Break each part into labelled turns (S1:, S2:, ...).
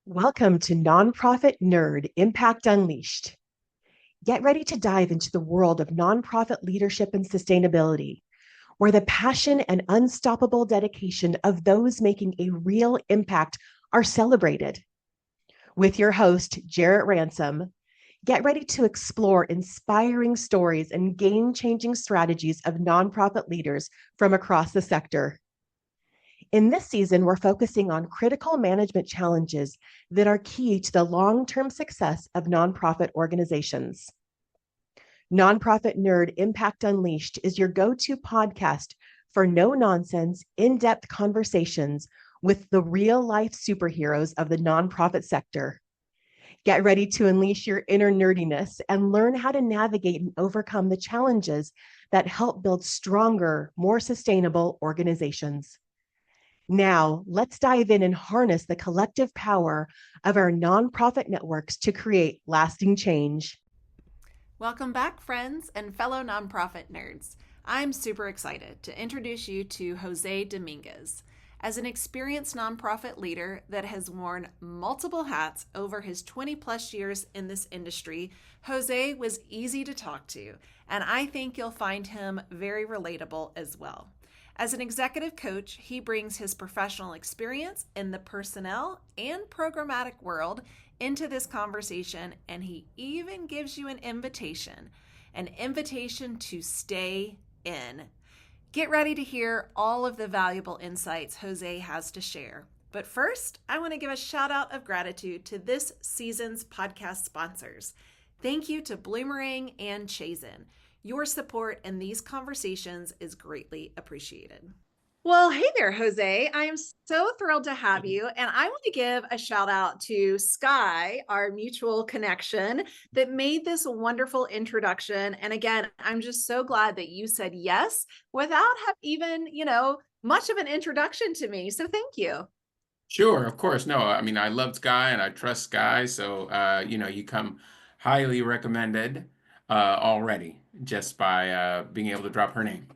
S1: Welcome to Nonprofit Nerd Impact Unleashed. Get ready to dive into the world of nonprofit leadership and sustainability, where the passion and unstoppable dedication of those making a real impact are celebrated. With your host, Jarrett Ransom, get ready to explore inspiring stories and game changing strategies of nonprofit leaders from across the sector. In this season, we're focusing on critical management challenges that are key to the long-term success of nonprofit organizations. Nonprofit Nerd Impact Unleashed is your go-to podcast for no-nonsense, in-depth conversations with the real-life superheroes of the nonprofit sector. Get ready to unleash your inner nerdiness and learn how to navigate and overcome the challenges that help build stronger, more sustainable organizations. Now, let's dive in and harness the collective power of our nonprofit networks to create lasting change.
S2: Welcome back, friends and fellow nonprofit nerds. I'm super excited to introduce you to Jose Dominguez. As an experienced nonprofit leader that has worn multiple hats over his 20 plus years in this industry, Jose was easy to talk to, and I think you'll find him very relatable as well. As an executive coach, he brings his professional experience in the personnel and programmatic world into this conversation, and he even gives you an invitation to stay in. Get ready to hear all of the valuable insights Jose has to share. But first, I want to give a shout out of gratitude to this season's podcast sponsors. Thank you to Bloomerang and Chazen. Your support in these conversations is greatly appreciated. Well, hey there, Jose. I am so thrilled to have you. And I want to give a shout out to Sky, our mutual connection, that made this wonderful introduction. And again, I'm just so glad that you said yes without even, much of an introduction to me. So thank you.
S3: Sure, of course. No, I mean, I love Sky and I trust Sky. So, you come highly recommended already just by being able to drop her name.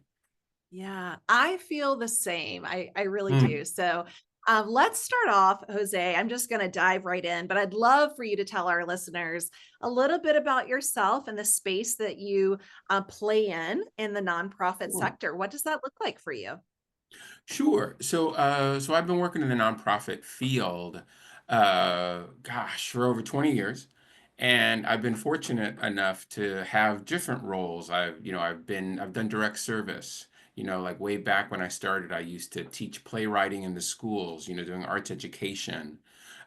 S2: Yeah, I feel the same. I really
S3: Mm.
S2: do. So let's start off, Jose. I'm just going to dive right in, but I'd love for you to tell our listeners a little bit about yourself and the space that you play in the nonprofit
S3: Sure.
S2: sector. What does that look like for you?
S3: Sure. So I've been working in the nonprofit field, for over 20 years. And I've been fortunate enough to have different roles. I've done direct service. Like way back when I started, I used to teach playwriting in the schools, doing arts education.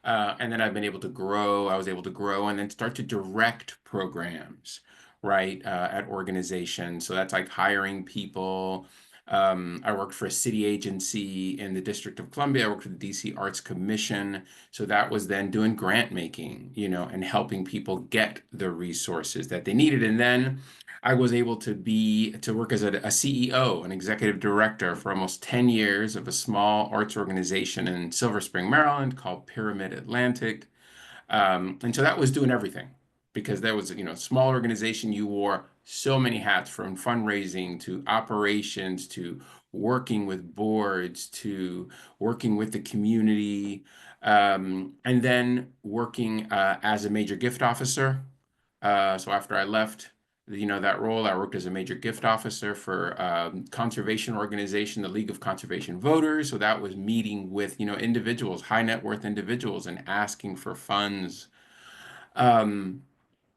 S3: And then I've been able to grow. I was able to grow and then start to direct programs, right, at organizations. So that's like hiring people. I worked for a city agency in the District of Columbia. I worked for the DC Arts Commission. So that was then doing grant making, and helping people get the resources that they needed. And then I was able to work as a CEO, an executive director for almost 10 years of a small arts organization in Silver Spring, Maryland called Pyramid Atlantic. And so that was doing everything because that was, a small organization. You wore so many hats from fundraising to operations to working with boards to working with the community, and then working as a major gift officer. So after I left, that role, I worked as a major gift officer for conservation organization, the League of Conservation Voters. So that was meeting with, individuals, high net worth individuals, and asking for funds. Um,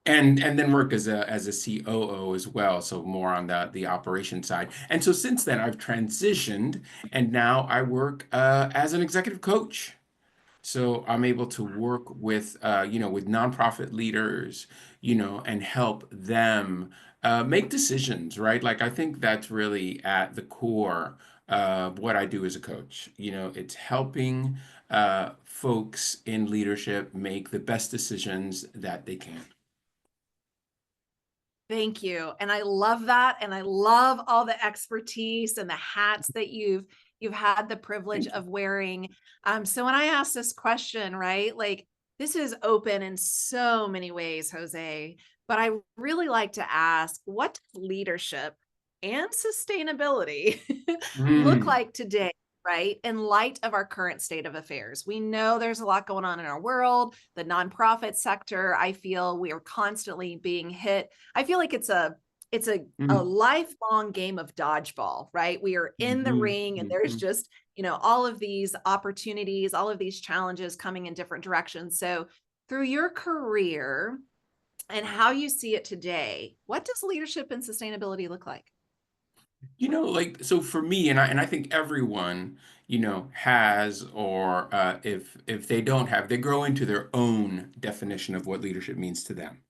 S3: and then work as a COO as well, so more on the operation side. And so since then, I've transitioned, and now I work as an executive coach. So I'm able to work with nonprofit leaders, and help them make decisions, right? Like I think that's really at the core of what I do as a coach. It's helping folks in leadership make the best decisions that they can.
S2: Thank you. And I love that. And I love all the expertise and the hats that you've had the privilege
S3: Thank you.
S2: of wearing. So when I ask this question, right, like this is open in so many ways, Jose, but I really like to ask, what does leadership and sustainability look
S3: Mm,
S2: like today, right? In light of our current state of affairs, we know there's a lot going on in our world, the nonprofit sector. I feel we are constantly being hit. I feel like it's a
S3: Mm,
S2: lifelong game of dodgeball, right? We are in the
S3: mhm,
S2: ring and there's
S3: mhm.
S2: just, all of these opportunities, all of these challenges coming in different directions. So through your career and how you see it today, what does leadership and sustainability look like?
S3: Like, so for me, and I think everyone, has, or if they don't have, they grow into their own definition of what leadership means to them.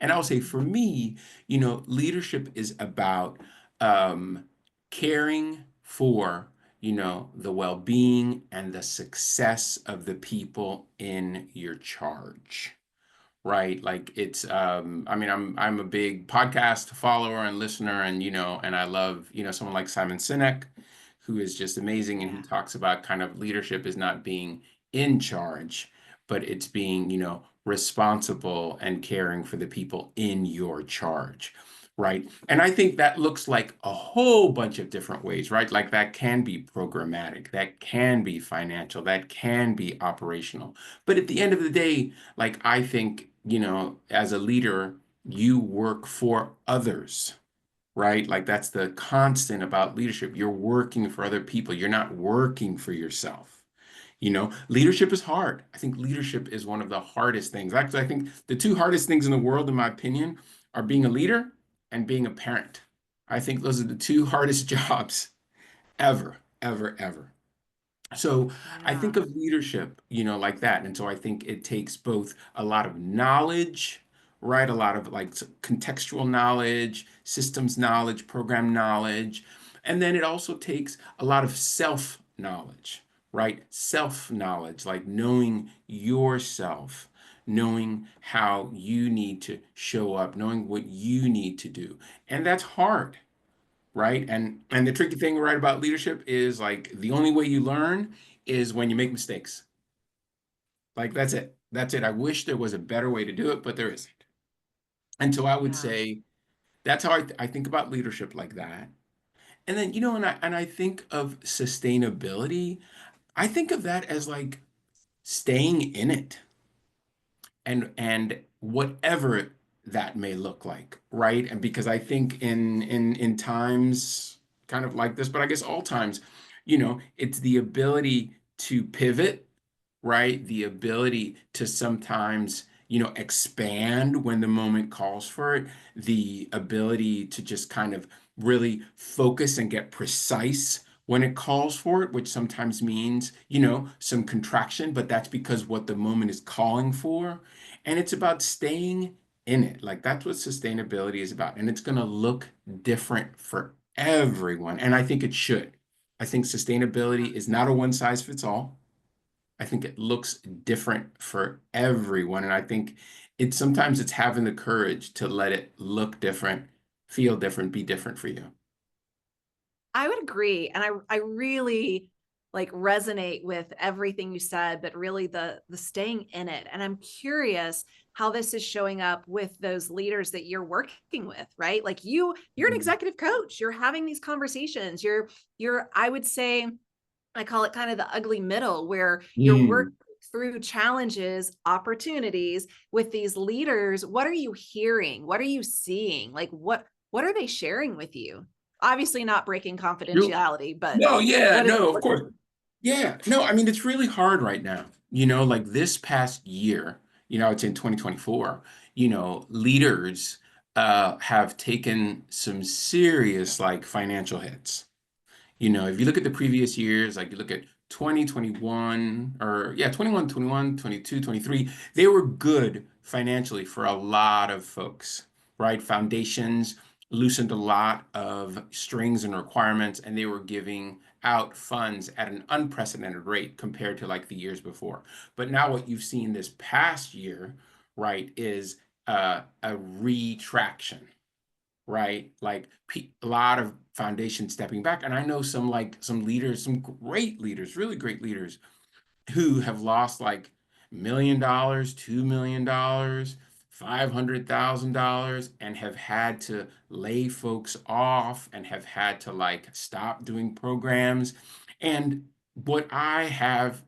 S3: And I'll say for me, leadership is about um, caring for, the well-being and the success of the people in your charge. Right. Like it's I mean I'm a big podcast follower and listener, and and I love, someone like Simon Sinek, who is just amazing, and he
S2: Yeah.
S3: talks about kind of leadership is not being in charge, but it's being, responsible and caring for the people in your charge. Right. And I think that looks like a whole bunch of different ways, right? Like that can be programmatic, that can be financial, that can be operational. But at the end of the day, like I think, as a leader, you work for others, right? Like that's the constant about leadership. You're working for other people. You're not working for yourself. Leadership is hard. I think leadership is one of the hardest things. Actually, I think the two hardest things in the world, in my opinion, are being a leader and being a parent. I think those are the two hardest jobs ever, ever, ever. So I
S2: Yeah.
S3: think of leadership, like that. And so I think it takes both a lot of knowledge, right? A lot of like contextual knowledge, systems knowledge, program knowledge. And then it also takes a lot of self knowledge, right? Self knowledge, like knowing yourself, knowing how you need to show up, knowing what you need to do. And that's hard, right? And the tricky thing, right, about leadership is like the only way you learn is when you make mistakes. Like that's it. That's it. I wish there was a better way to do it, but there isn't. And so I would
S2: Yeah.
S3: say that's how I think about leadership like that. And then, and I think of sustainability. I think of that as like staying in it, and whatever that may look like, right? And because I think in times kind of like this, but I guess all times, it's the ability to pivot, right? The ability to sometimes, expand when the moment calls for it, the ability to just kind of really focus and get precise when it calls for it, which sometimes means, some contraction, but that's because what the moment is calling for. And it's about staying in it. Like that's what sustainability is about. And it's going to look different for everyone. And I think it should. I think sustainability is not a one size fits all. I think it looks different for everyone. And I think it's having the courage to let it look different, feel different, be different for you.
S2: I would agree. And I really like resonate with everything you said, but really the staying in it. And I'm curious how this is showing up with those leaders that you're working with, right? Like you're an
S3: Mhm.
S2: executive coach. You're having these conversations. You're I would say I call it kind of the ugly middle where you're working
S3: Mm.
S2: through challenges, opportunities with these leaders. What are you hearing? What are you seeing? Like what are they sharing with you? Obviously not breaking
S3: You-
S2: confidentiality, but
S3: No, yeah,
S2: what is
S3: no, of
S2: what's
S3: course. Yeah, no, I mean, it's really hard right now. Like this past year, it's in 2024, leaders have taken some serious like financial hits. If you look at the previous years, like you look at 2021, or yeah, 21, 21, 22, 23, they were good financially for a lot of folks, right? Foundations loosened a lot of strings and requirements, and they were giving out funds at an unprecedented rate compared to like the years before. But now what you've seen this past year, right, is a retraction, right? Like a lot of foundations stepping back. And I know some leaders, some great leaders, really great leaders who have lost like $1 million, $2 million, $500,000, and have had to lay folks off and have had to like stop doing programs. And what I have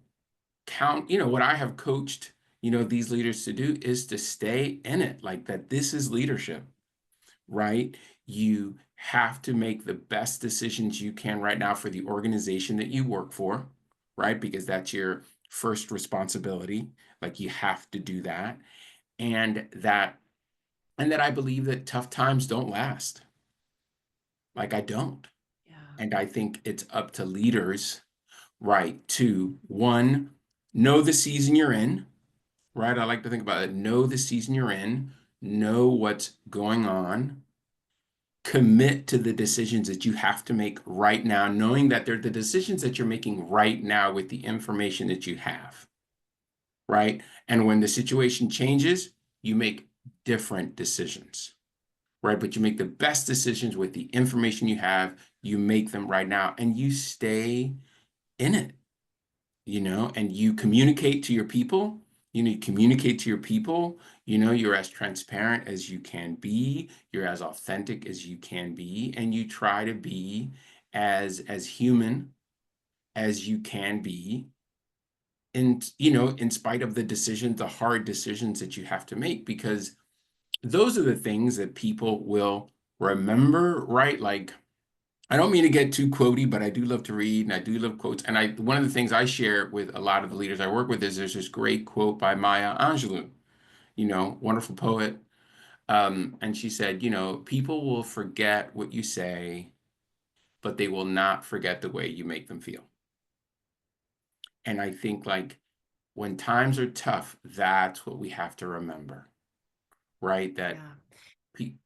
S3: what I have coached, these leaders to do is to stay in it, like that this is leadership, right? You have to make the best decisions you can right now for the organization that you work for, right? Because that's your first responsibility. Like you have to do that. And that I believe that tough times don't last. Like I don't.
S2: Yeah.
S3: And I think it's up to leaders, right, to one, know the season you're in, right? I like to think about it. Know the season you're in, know what's going on, commit to the decisions that you have to make right now, knowing that they're the decisions that you're making right now with the information that you have, right? And when the situation changes, you make different decisions, right? But you make the best decisions with the information you have, you make them right now, and you stay in it, and you communicate to your people. You communicate to your people, you're as transparent as you can be, you're as authentic as you can be, and you try to be as human as you can be in spite of the hard decisions that you have to make, because those are the things that people will remember, right? Like, I don't mean to get too quotey, but I do love to read and I do love quotes. And one of the things I share with a lot of the leaders I work with is there's this great quote by Maya Angelou, wonderful poet. And she said, people will forget what you say, but they will not forget the way you make them feel. And I think like when times are tough, that's what we have to remember, right?
S2: Yeah.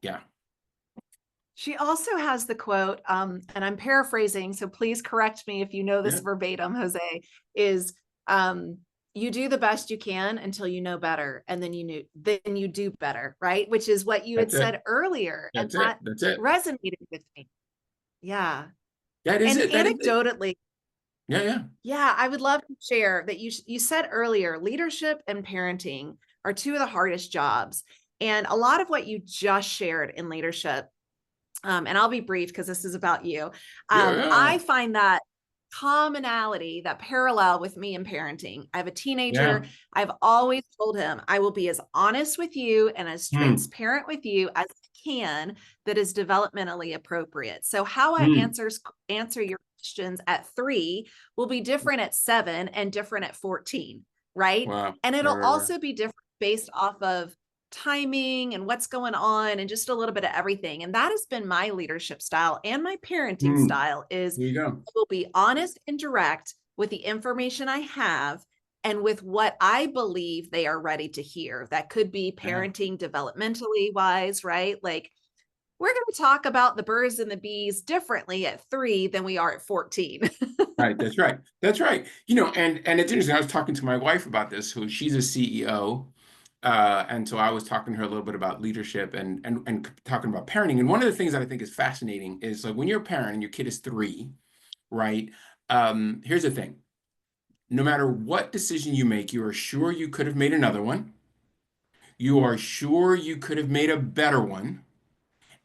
S3: Yeah,
S2: She also has the quote, and I'm paraphrasing, so please correct me if you know this
S3: yeah,
S2: verbatim, Jose, is you do the best you can until you know better, and then you do better, right? Which is what you had
S3: that's it.
S2: said earlier, and
S3: That's it.
S2: that
S3: That's it.
S2: resonated with me. Yeah.
S3: That is
S2: And
S3: it. That is it.
S2: anecdotally,
S3: Yeah, yeah.
S2: yeah, I would love to share that you said earlier, leadership and parenting are two of the hardest jobs. And a lot of what you just shared in leadership, and I'll be brief because this is about you.
S3: Yeah, yeah.
S2: I find that commonality, that parallel with me in parenting. I have a
S3: Yeah.
S2: teenager. I've always told him I will be as honest with you and as
S3: Hmm.
S2: transparent with you as I can that is developmentally appropriate. So how I
S3: Hmm.
S2: answer your questions at 3 will be different at 7 and different at 14, right?
S3: Wow.
S2: And
S3: Right,
S2: it'll
S3: right, right.
S2: also be different based off of timing and what's going on and just a little bit of everything. And that has been my leadership style and my parenting
S3: Hmm.
S2: style is
S3: There you go.
S2: I will be honest and direct with the information I have and with what I believe they are ready to hear. That could be
S3: Yeah.
S2: parenting developmentally wise, right? Like we're going to talk about the birds and the bees differently at 3 than we are at 14.
S3: Right. That's right. That's right. And it's interesting. I was talking to my wife about this, who she's a CEO. And so I was talking to her a little bit about leadership and talking about parenting. And one of the things that I think is fascinating is like when you're a parent and your kid is 3, right? Here's the thing. No matter what decision you make, you are sure you could have made another one. You are sure you could have made a better one.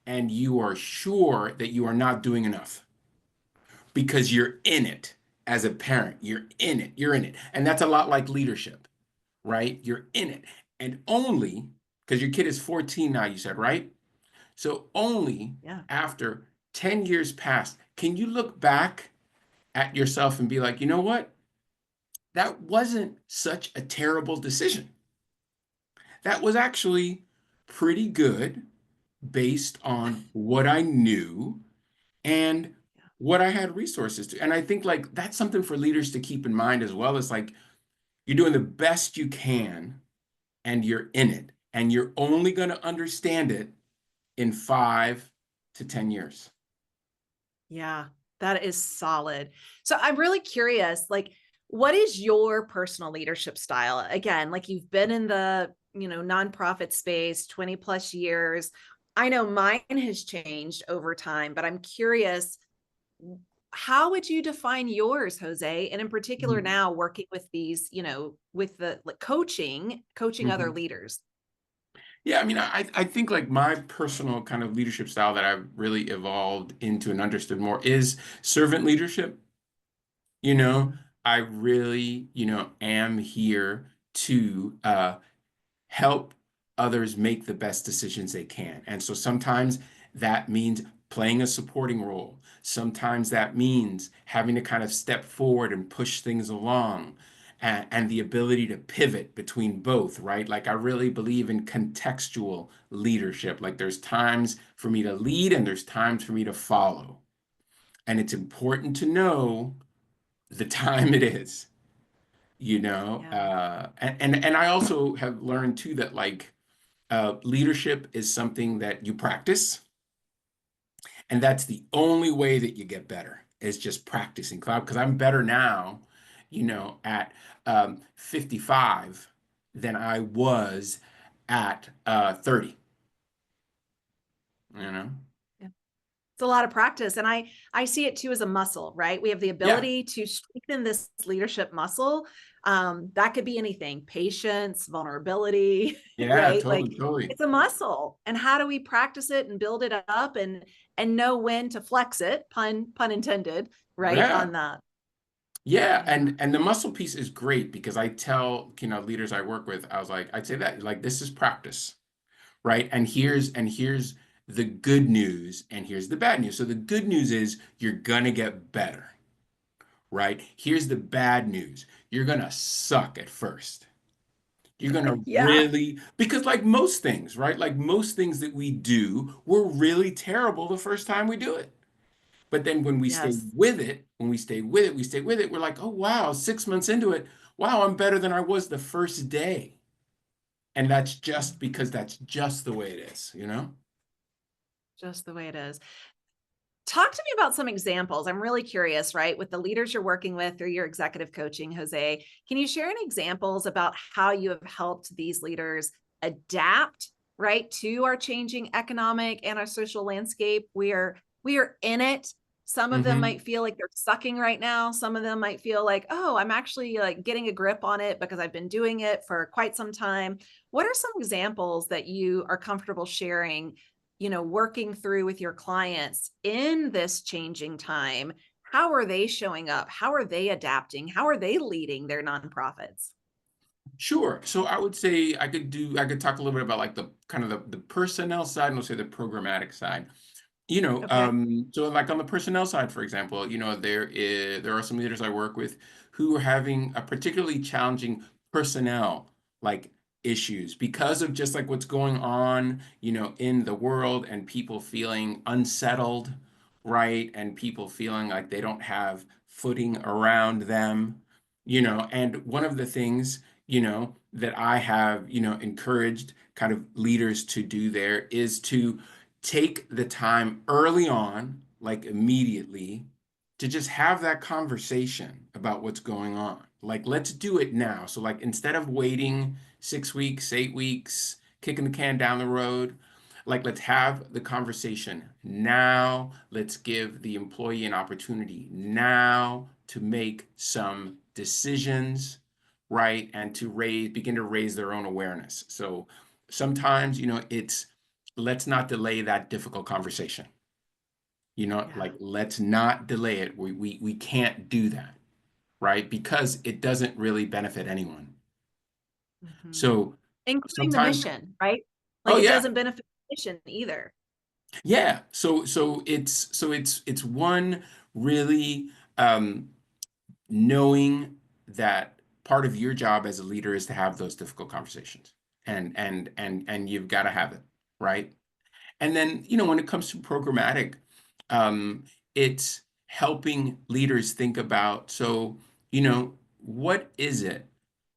S3: And you are sure that you are not doing enough because you're in it as a parent. You're in it. You're in it. And that's a lot like leadership, right? You're in it. And only because your kid is 14 now, you said, right? So only
S2: Yeah.
S3: after 10 years past can you look back at yourself and be like, you know what? That wasn't such a terrible decision. That was actually pretty good based on what I knew and what I had resources to. And I think like that's something for leaders to keep in mind as well, as like you're doing the best you can and you're in it and you're only going to understand it in 5 to 10 years.
S2: Yeah, that is solid. So I'm really curious, like, what is your personal leadership style? Again, like you've been in the, nonprofit space 20 plus years. I know mine has changed over time, but I'm curious, how would you define yours, Jose? And in particular
S3: Mhm.
S2: now working with these, with the like coaching other
S3: Mhm.
S2: leaders.
S3: Yeah, I mean, I think like my personal kind of leadership style that I've really evolved into and understood more is servant leadership. you know, I really, am here to help others make the best decisions they can. And so sometimes that means playing a supporting role. Sometimes that means having to kind of step forward and push things along. And the ability to pivot between both, right? Like, I really believe in contextual leadership. Like, there's times for me to lead and there's times for me to follow. And it's important to know the time it is,
S2: Yeah.
S3: and I also have learned too that, like, leadership is something that you practice, and that's the only way that you get better is just practicing cloud. Because I'm better now, at 55 than I was at 30. You know?
S2: It's a lot of practice, and I see it too as a muscle, right? We have the
S3: Yeah,
S2: ability to strengthen this leadership muscle. That could be anything: patience, vulnerability,
S3: yeah,
S2: right? Like,
S3: totally, totally.
S2: it's a muscle, and how do we practice it and build it up and know when to flex it, pun intended, right?
S3: Yeah,
S2: On that.
S3: yeah,
S2: Yeah.
S3: and the muscle piece is great because I tell leaders I work with, I'd say that, like, this is practice, right? And here's the good news, and here's the bad news. So the good news is you're gonna get better, right? Here's the bad news. You're gonna suck at first. You're gonna
S2: Yeah.
S3: really, because, like most things, right? Like most things that we do, we're really terrible the first time we do it. But then when we stay
S2: Yes.
S3: with it, we stay with it, we're like, oh wow, 6 months into it, wow, I'm better than I was the first day. And that's just because that's just the way it is?
S2: Just the way it is. Talk to me about some examples. I'm really curious, right? With the leaders you're working with through your executive coaching, Jose, can you share any examples about how you have helped these leaders adapt, right, to our changing economic and our social landscape? We are in it. Some of them
S3: Hmm.
S2: might feel like they're sucking right now. Some of them might feel like, oh, I'm actually like getting a grip on it because I've been doing it for quite some time. What are some examples that you are comfortable sharing, working through with your clients in this changing time? How are they showing up? How are they adapting? How are they leading their nonprofits?
S3: Sure. So I would say I could talk a little bit about, like, the kind of the personnel side and, let's say, the programmatic side.
S2: Okay.
S3: So, like, on the personnel side, for example, there are some leaders I work with who are having a particularly challenging personnel, like, issues because of just like what's going on, in the world, and people feeling unsettled, right? And people feeling like they don't have footing around them, and one of the things, that I have, encouraged kind of leaders to do there is to take the time early on, like immediately, to just have that conversation about what's going on. Like, let's do it now. So, like, instead of waiting 6 weeks, 8 weeks, kicking the can down the road, like, let's have the conversation now. Let's give the employee an opportunity now to make some decisions, right? And to begin to raise their own awareness. So sometimes, it's, let's not delay that difficult conversation.
S2: Yeah.
S3: Like, let's not delay it. We can't do that, right? Because it doesn't really benefit anyone.
S2: Mhm.
S3: So
S2: Including the
S3: sometimes,
S2: mission, right?
S3: oh
S2: Like, it
S3: yeah,
S2: doesn't benefit the mission either.
S3: yeah. So it's one, really, knowing that part of your job as a leader is to have those difficult conversations, and you've got to have it, right? And then, when it comes to programmatic, um, it's helping leaders think about, so, what is it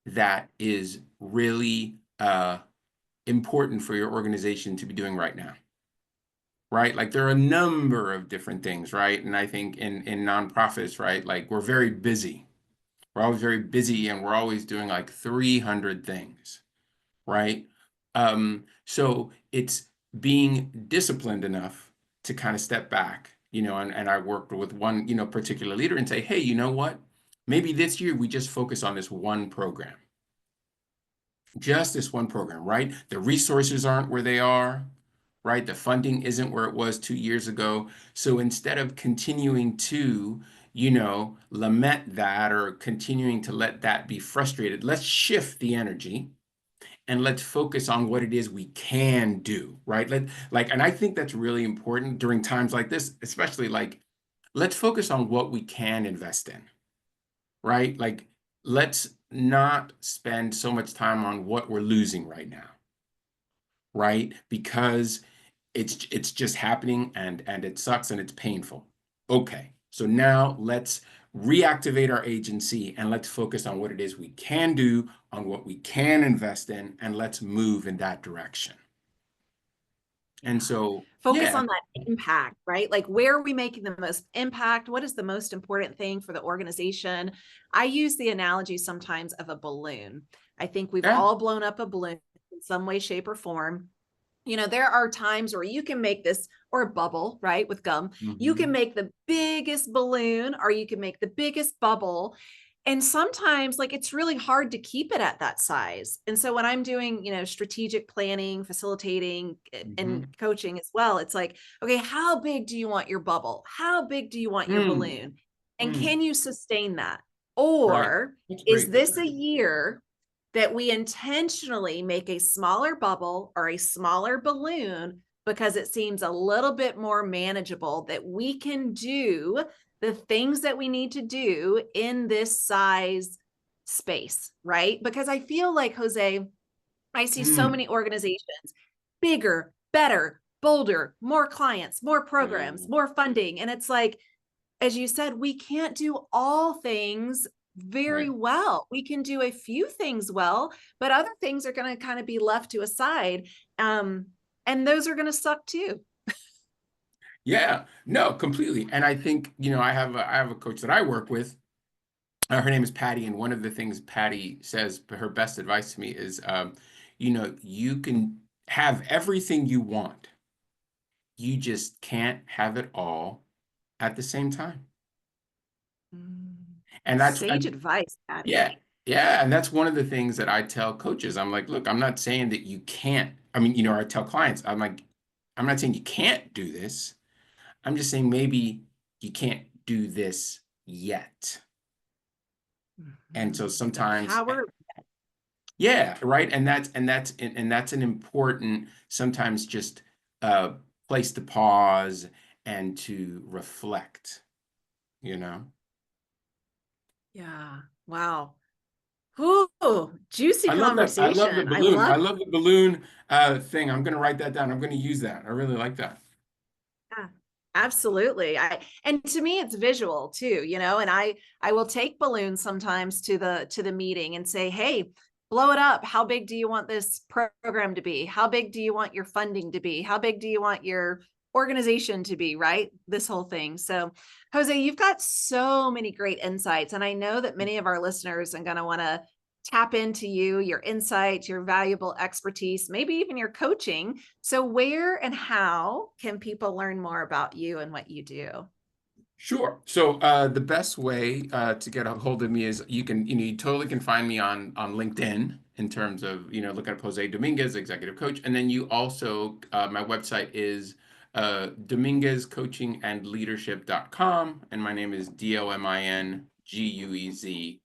S3: that is really important for your organization to be doing right now, right? Like, there are a number of different things, right? And I think in nonprofits, right, like, we're very busy. We're always very busy, and we're always doing like 300 things, right? So it's being disciplined enough to kind of step back, and I worked with one, particular leader and say, hey, you know what? Maybe this year we just focus on this one program, just this one program, right? The resources aren't where they are, right? The funding isn't where it was 2 years ago. So instead of continuing to, lament that or continuing to let that be frustrated. Let's shift the energy and let's focus on what it is we can do, right? And I think that's really important during times like this, especially like, let's focus on what we can invest in, right? Like, let's not spend so much time on what we're losing right now, right? Because it's just happening and it sucks and it's painful. Okay, so now let's reactivate our agency and let's focus on what it is we can do, on what we can invest in, and let's move in that direction. And
S2: Yeah.
S3: so,
S2: Focus
S3: yeah,
S2: on that impact, right? Like, where are we making the most impact? What is the most important thing for the organization? I use the analogy sometimes of a balloon. I think we've
S3: yeah,
S2: all blown up a balloon in some way, shape, or form. There are times where you can make this, or a bubble, right? With gum, you can
S3: hmm,
S2: make the biggest balloon or you can make the biggest bubble. And sometimes, like, it's really hard to keep it at that size. And so when I'm doing, strategic planning, facilitating,
S3: hmm,
S2: and coaching as well, it's like, okay, how big do you want your bubble? How big do you want your
S3: mm,
S2: balloon? And
S3: mm,
S2: can you sustain that?
S3: right.
S2: Or
S3: That's
S2: is
S3: great. That's
S2: this a
S3: great.
S2: year that we intentionally make a smaller bubble or a smaller balloon because it seems a little bit more manageable, that we can do the things that we need to do in this size space, right? Because I feel like, Jose, I see so
S3: Mm,
S2: many organizations, bigger, better, bolder, more clients, more programs,
S3: uh,
S2: more funding. And it's like, as you said, we can't do all things very
S3: right.
S2: well. We can do a few things well, but other things are going to kind of be left to a side. Um, and those are going to suck too.
S3: Yeah, no, completely. And I think, I have a coach that I work with. Her name is Patty, and one of the things Patty says, her best advice to me is, you can have everything you want. You just can't have it all at the same time.
S2: Mm.
S3: And that's,
S2: Sage advice,
S3: yeah,
S2: Patty.
S3: yeah, and that's one of the things that I tell coaches. I'm like, look, I'm not saying that you can't. I mean, I tell clients, I'm like, I'm not saying you can't do this. I'm just saying maybe you can't do this yet. And so
S2: The
S3: sometimes,
S2: power.
S3: yeah, right. And that's an important, sometimes just uh place to pause and to reflect, you know.
S2: Yeah. Wow. Ooh, juicy
S3: I love that. I love the
S2: conversation. I
S3: balloon.
S2: love.
S3: I love the balloon thing. I'm gonna write that down. I'm gonna use that. I really like that.
S2: Yeah, absolutely. And to me it's visual too, and I will take balloons sometimes to the meeting and say, "Hey, blow it up. How big do you want this program to be? How big do you want your funding to be? How big do you want your organization to be?" Right? This whole thing. So, Jose, you've got so many great insights, and I know that many of our listeners are going to want to tap into you, your insights, your valuable expertise, maybe even your coaching. So, where and how can people learn more about you and what you do?
S3: Sure. So the best way to get a hold of me is you totally can find me on LinkedIn in terms of, look up Jose Dominguez, executive coach. And then you also, my website is dominguezcoachingandleadership.com. And my name is Dominguez,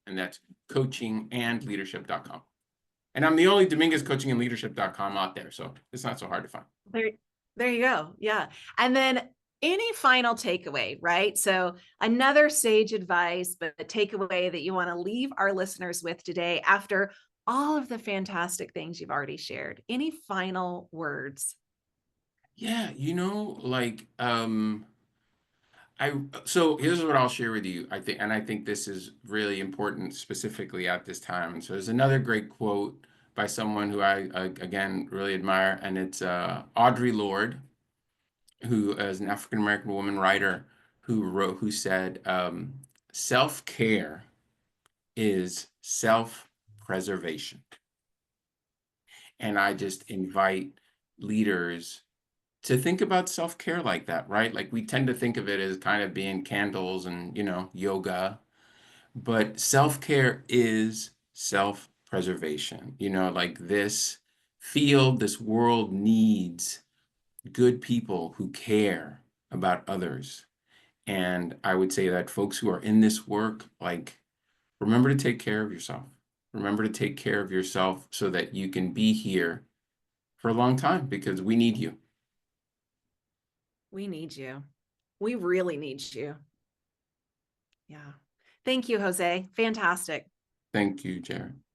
S3: and that's coachingandleadership.com. And I'm the only dominguezcoachingandleadership.com out there. So it's not so hard to find.
S2: There, there you go. Yeah. And then any final takeaway, right? So, another sage advice, but a takeaway that you want to leave our listeners with today after all of the fantastic things you've already shared. Any final words?
S3: Yeah, so here's what I'll share with you. I think this is really important specifically at this time. And so there's another great quote by someone who I again really admire, and it's Audre Lorde, who is an African American woman writer who said, self-care is self-preservation. And I just invite leaders to think about self-care like that, right? Like we tend to think of it as kind of being candles and, yoga, but self-care is self-preservation. Like this world needs good people who care about others And I would say that folks who are in this work, like, remember to take care of yourself. Remember to take care of yourself so that you can be here for a long time, because we need you.
S2: We need you. We really need you. Yeah. Thank you, Jose. Fantastic.
S3: Thank you, Jarrett.